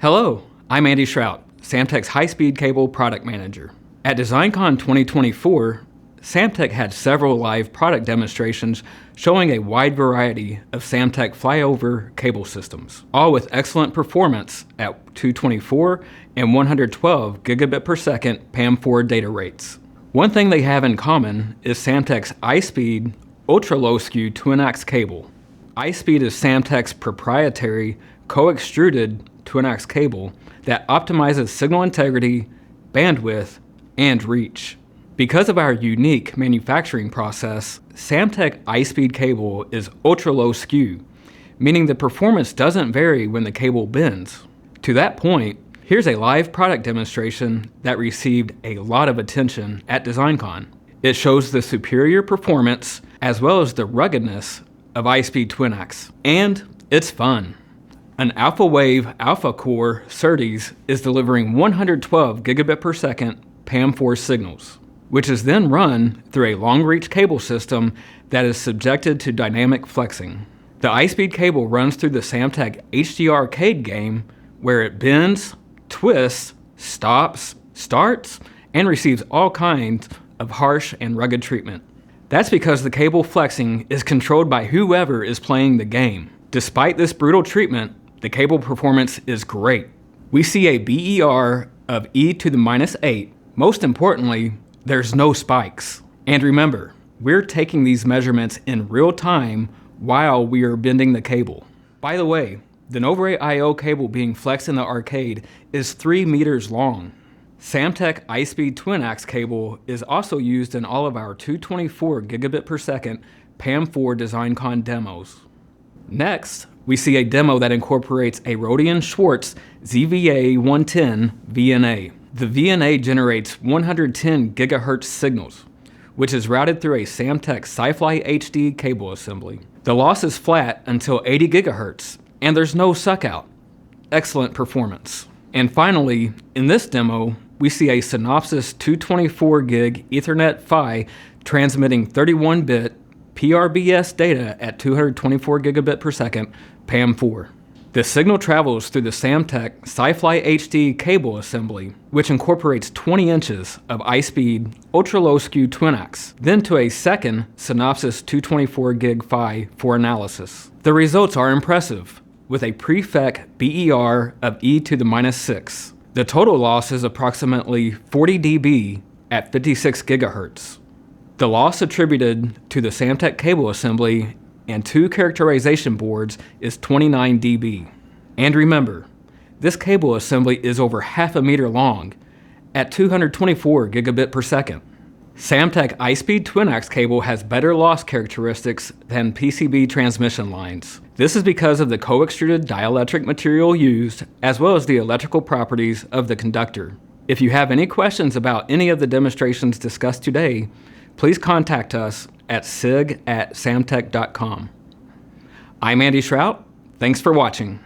Hello, I'm Andy Shrout, Samtec's high-speed cable product manager. At DesignCon 2024, Samtec had several live product demonstrations showing a wide variety of Samtec flyover cable systems, all with excellent performance at 224 and 112 gigabit per second PAM4 data rates. One thing they have in common is Samtec's iSpeed ultra-low skew Twinax cable. iSpeed is Samtec's proprietary co-extruded Twinax cable that optimizes signal integrity, bandwidth, and reach. Because of our unique manufacturing process, Samtec iSpeed cable is ultra-low skew, meaning the performance doesn't vary when the cable bends. To that point, here's a live product demonstration that received a lot of attention at DesignCon. It shows the superior performance as well as the ruggedness of iSpeed Twinax, and it's fun. An Alpha Wave Alpha Core SerDes is delivering 112 gigabit per second PAM4 signals, which is then run through a long-reach cable system that is subjected to dynamic flexing. The iSpeed cable runs through the Samtec HD Arcade game where it bends, twists, stops, starts, and receives all kinds of harsh and rugged treatment. That's because the cable flexing is controlled by whoever is playing the game. Despite this brutal treatment, the cable performance is great. We see a BER of e to the minus 8. Most importantly, there's no spikes. And remember, we're taking these measurements in real time while we are bending the cable. By the way, the Novare I/O cable being flexed in the arcade is 3 meters long. Samtec iSpeed Twinax cable is also used in all of our 224 gigabit per second PAM4 DesignCon demos. Next, we see a demo that incorporates a Rohde & Schwarz ZVA110 VNA. The VNA generates 110 gigahertz signals, which is routed through a Samtec SciFly HD cable assembly. The loss is flat until 80 gigahertz, and there's no suckout. Excellent performance. And finally, in this demo, we see a Synopsys 224 gig Ethernet PHY transmitting 31-bit PRBS data at 224 gigabit per second PAM4. The signal travels through the Samtec SciFly HD cable assembly, which incorporates 20 inches of iSpeed ultra-low skew Twinax, then to a second Synopsys 224 gig PHY for analysis. The results are impressive, with a prefect BER of e to the minus 6. The total loss is approximately 40 dB at 56 gigahertz. The loss attributed to the Samtec cable assembly and 2 characterization boards is 29 dB. And remember, this cable assembly is over half a meter long at 224 gigabit per second. Samtec iSpeed Twinax cable has better loss characteristics than PCB transmission lines. This is because of the co-extruded dielectric material used, as well as the electrical properties of the conductor. If you have any questions about any of the demonstrations discussed today, please contact us at sig@samtec.com. I'm Andy Shrout. Thanks for watching.